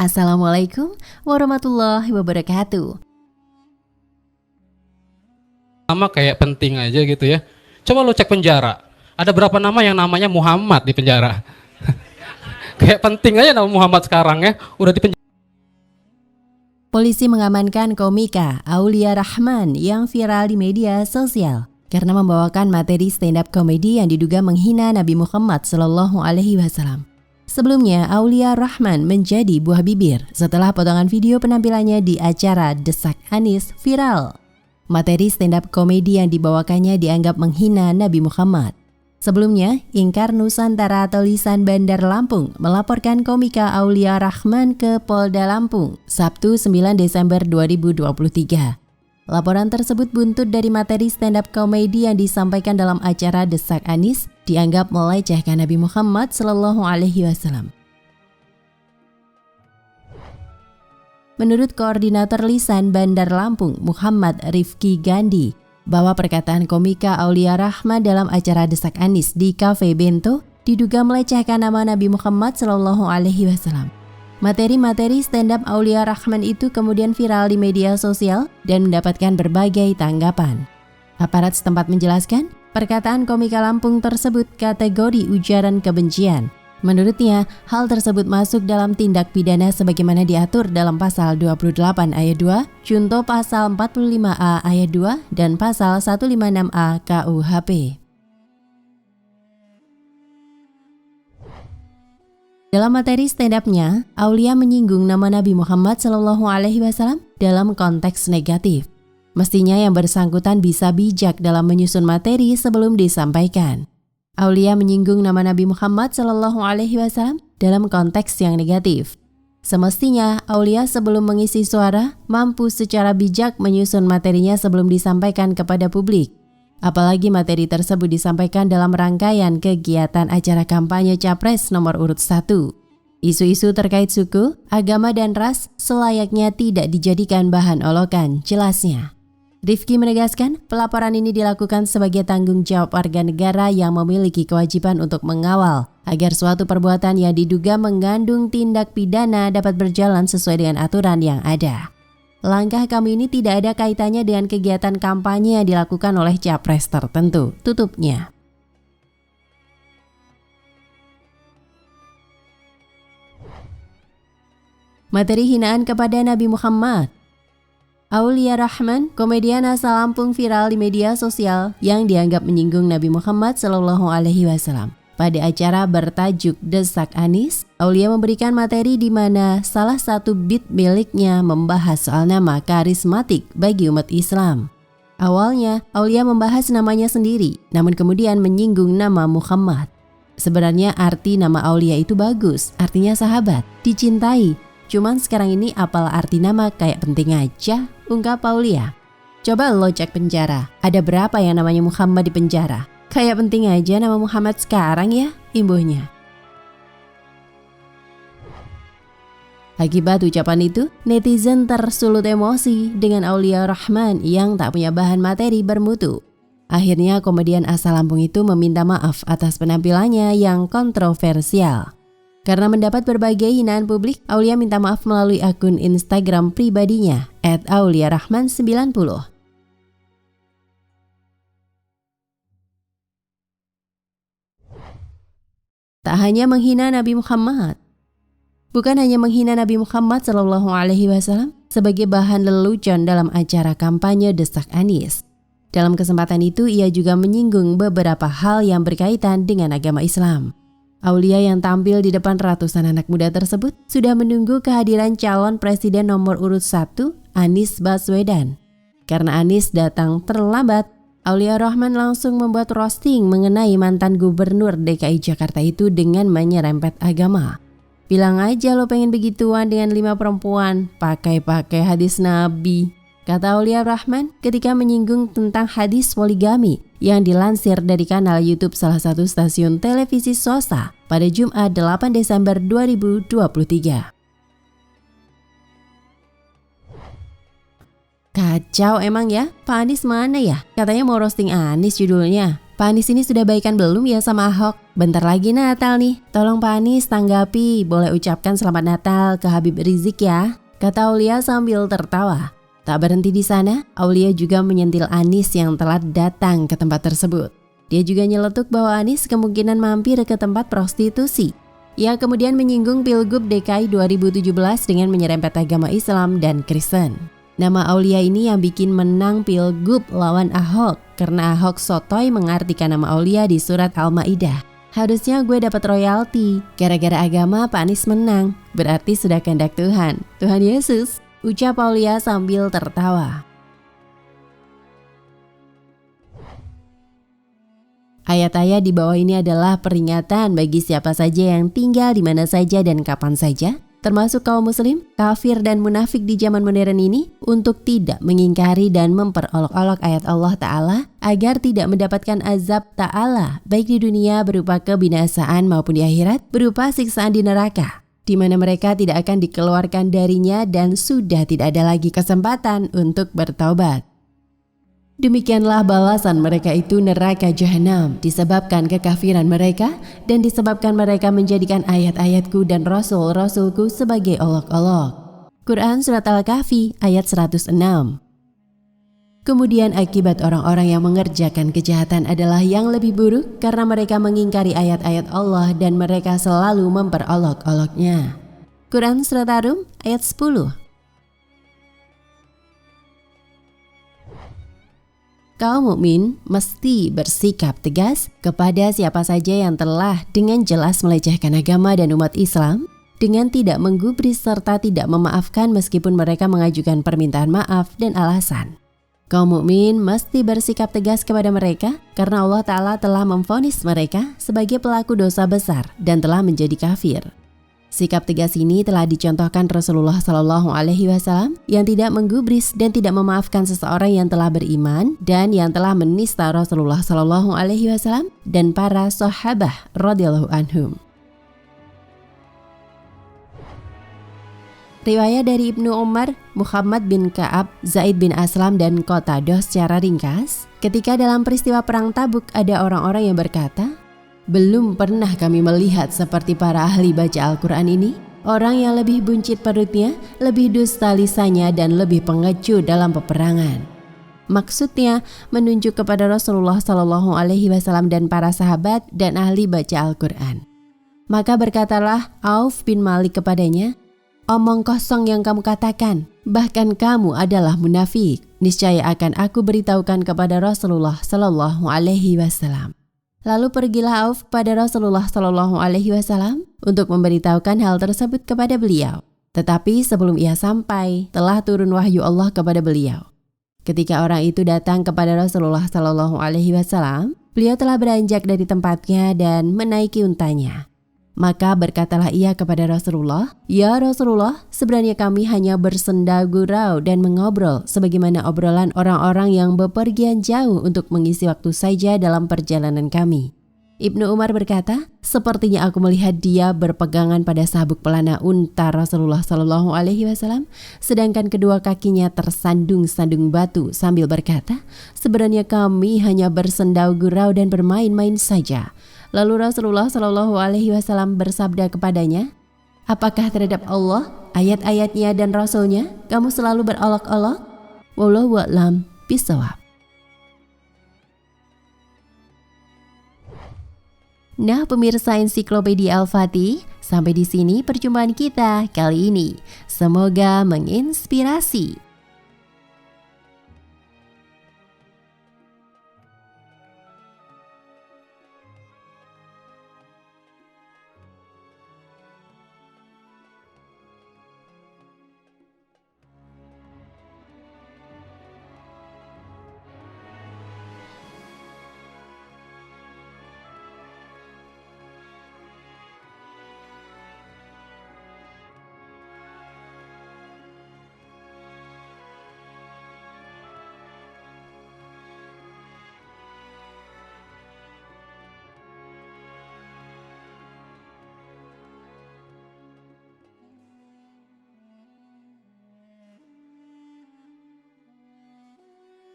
Assalamualaikum warahmatullahi wabarakatuh. Nama kayak penting aja gitu ya. Coba lo cek penjara. Ada berapa nama yang namanya Muhammad di penjara? Kayak penting aja nama Muhammad sekarang ya. Udah di penjara. Polisi mengamankan komika Aulia Rahman yang viral di media sosial karena membawakan materi stand up komedi yang diduga menghina Nabi Muhammad SAW. Sebelumnya, Aulia Rahman menjadi buah bibir setelah potongan video penampilannya di acara Desak Anis viral. Materi stand up komedi yang dibawakannya dianggap menghina Nabi Muhammad. Sebelumnya, Ingkar Nusantara atau Lisan Bandar Lampung melaporkan komika Aulia Rahman ke Polda Lampung Sabtu 9 Desember 2023. Laporan tersebut buntut dari materi stand up komedi yang disampaikan dalam acara Desak Anis dianggap melecehkan Nabi Muhammad SAW. Menurut Koordinator Lisan Bandar Lampung Muhammad Rifki Gandhi, bahwa perkataan komika Aulia Rahman dalam acara Desak Anis di Cafe Bento diduga melecehkan nama Nabi Muhammad SAW. Materi-materi stand-up Aulia Rahman itu kemudian viral di media sosial dan mendapatkan berbagai tanggapan. Aparat setempat menjelaskan, perkataan komika Lampung tersebut kategori ujaran kebencian. Menurutnya, hal tersebut masuk dalam tindak pidana sebagaimana diatur dalam pasal 28 ayat 2, junto pasal 45A ayat 2, dan pasal 156A KUHP. Dalam materi stand-up-nya, Aulia menyinggung nama Nabi Muhammad SAW dalam konteks negatif. Mestinya yang bersangkutan bisa bijak dalam menyusun materi sebelum disampaikan. Aulia menyinggung nama Nabi Muhammad SAW dalam konteks yang negatif. Semestinya Aulia sebelum mengisi suara mampu secara bijak menyusun materinya sebelum disampaikan kepada publik. Apalagi materi tersebut disampaikan dalam rangkaian kegiatan acara kampanye Capres nomor urut 1. Isu-isu terkait suku, agama, dan ras selayaknya tidak dijadikan bahan olokan, jelasnya. Rifki menegaskan, pelaporan ini dilakukan sebagai tanggung jawab warga negara yang memiliki kewajiban untuk mengawal agar suatu perbuatan yang diduga mengandung tindak pidana dapat berjalan sesuai dengan aturan yang ada. Langkah kami ini tidak ada kaitannya dengan kegiatan kampanye yang dilakukan oleh capres tertentu, tutupnya. Materi hinaan kepada Nabi Muhammad. Aulia Rahman, komedian asal Lampung viral di media sosial yang dianggap menyinggung Nabi Muhammad SAW. Pada acara bertajuk Desak Anis, Aulia memberikan materi di mana salah satu beat miliknya membahas soal nama karismatik bagi umat Islam. Awalnya, Aulia membahas namanya sendiri, namun kemudian menyinggung nama Muhammad. Sebenarnya arti nama Aulia itu bagus, artinya sahabat, dicintai. Cuman sekarang ini apal arti nama kayak penting aja, ungkap Aulia. Coba lo cek penjara, ada berapa yang namanya Muhammad di penjara? Kayak penting aja nama Muhammad sekarang ya, imbuhnya. Akibat ucapan itu, netizen tersulut emosi dengan Aulia Rahman yang tak punya bahan materi bermutu. Akhirnya komedian asal Lampung itu meminta maaf atas penampilannya yang kontroversial. Karena mendapat berbagai hinaan publik, Aulia minta maaf melalui akun Instagram pribadinya @auliarahman90. Tak hanya menghina Nabi Muhammad. Bukan hanya menghina Nabi Muhammad SAW sebagai bahan lelucon dalam acara kampanye Desak Anis. Dalam kesempatan itu ia juga menyinggung beberapa hal yang berkaitan dengan agama Islam. Aulia yang tampil di depan ratusan anak muda tersebut sudah menunggu kehadiran calon presiden nomor urut 1, Anies Baswedan. Karena Anies datang terlambat, Aulia Rahman langsung membuat roasting mengenai mantan gubernur DKI Jakarta itu dengan menyerempet agama. Bilang aja lo pengen begituan dengan 5 perempuan, pakai hadis Nabi, kata Aulia Rahman ketika menyinggung tentang hadis poligami yang dilansir dari kanal YouTube salah satu stasiun televisi swasta pada Jumat 8 Desember 2023. Kacau emang ya, Pak Anies mana ya? Katanya mau roasting Anies judulnya. Pak Anies ini sudah baikan belum ya sama Ahok? Bentar lagi Natal nih. Tolong Pak Anies tanggapi, boleh ucapkan selamat Natal ke Habib Rizik ya, kata Aulia sambil tertawa. Tak berhenti di sana, Aulia juga menyentil Anies yang telah datang ke tempat tersebut. Dia juga nyeletuk bahwa Anies kemungkinan mampir ke tempat prostitusi. Ia kemudian menyinggung Pilgub DKI 2017 dengan menyerempet agama Islam dan Kristen. Nama Aulia ini yang bikin menang Pilgub lawan Ahok karena Ahok sotoy mengartikan nama Aulia di surat Al-Maidah. Harusnya gue dapat royalti, gara-gara agama Pak Anies menang, berarti sudah kehendak Tuhan. Tuhan Yesus, ucap Aulia sambil tertawa. Ayat-ayat di bawah ini adalah peringatan bagi siapa saja yang tinggal di mana saja dan kapan saja, termasuk kaum muslim, kafir dan munafik di zaman modern ini, untuk tidak mengingkari dan memperolok-olok ayat Allah Ta'ala agar tidak mendapatkan azab Ta'ala baik di dunia berupa kebinasaan maupun di akhirat berupa siksaan di neraka, di mana mereka tidak akan dikeluarkan darinya dan sudah tidak ada lagi kesempatan untuk bertaubat. Demikianlah balasan mereka itu neraka jahanam, disebabkan kekafiran mereka dan disebabkan mereka menjadikan ayat-ayatku dan rasul-rasulku sebagai olok-olok. Quran Surat Al-Kahfi ayat 106. Kemudian akibat orang-orang yang mengerjakan kejahatan adalah yang lebih buruk karena mereka mengingkari ayat-ayat Allah dan mereka selalu memperolok-oloknya. Quran Surat Ar-Rum ayat 10. Kaum mukmin mesti bersikap tegas kepada siapa saja yang telah dengan jelas melecehkan agama dan umat Islam dengan tidak menggubris serta tidak memaafkan meskipun mereka mengajukan permintaan maaf dan alasan. Kaum mukmin mesti bersikap tegas kepada mereka karena Allah Ta'ala telah memvonis mereka sebagai pelaku dosa besar dan telah menjadi kafir. Sikap tegas ini telah dicontohkan Rasulullah SAW yang tidak menggubris dan tidak memaafkan seseorang yang telah beriman dan yang telah menista Rasulullah SAW dan para sahabah radhiyallahu anhum. Riwayat dari Ibnu Umar, Muhammad bin Ka'ab, Zaid bin Aslam dan Qatadah secara ringkas, ketika dalam peristiwa perang Tabuk ada orang-orang yang berkata, belum pernah kami melihat seperti para ahli baca Al-Quran ini, orang yang lebih buncit perutnya, lebih dusta lisannya dan lebih pengecut dalam peperangan. Maksudnya menunjuk kepada Rasulullah SAW dan para sahabat dan ahli baca Al-Quran. Maka berkatalah Auf bin Malik kepadanya, omong kosong yang kamu katakan, bahkan kamu adalah munafik. Niscaya akan aku beritahukan kepada Rasulullah SAW. Lalu pergilah Auf kepada Rasulullah SAW untuk memberitahukan hal tersebut kepada beliau. Tetapi sebelum ia sampai, telah turun wahyu Allah kepada beliau. Ketika orang itu datang kepada Rasulullah SAW, beliau telah beranjak dari tempatnya dan menaiki untanya. Maka berkatalah ia kepada Rasulullah, "Ya Rasulullah, sebenarnya kami hanya bersenda gurau dan mengobrol sebagaimana obrolan orang-orang yang bepergian jauh untuk mengisi waktu saja dalam perjalanan kami." Ibnu Umar berkata, "Sepertinya aku melihat dia berpegangan pada sabuk pelana unta Rasulullah SAW, sedangkan kedua kakinya tersandung-sandung batu sambil berkata, sebenarnya kami hanya bersenda gurau dan bermain-main saja." Lalu Rasulullah SAW bersabda kepadanya, apakah terhadap Allah, ayat-ayatnya dan Rasulnya kamu selalu berolok-olok? Wallahu a'lam bishawab. Nah pemirsa Ensiklopedia Al-Fatih, sampai di sini perjumpaan kita kali ini. Semoga menginspirasi.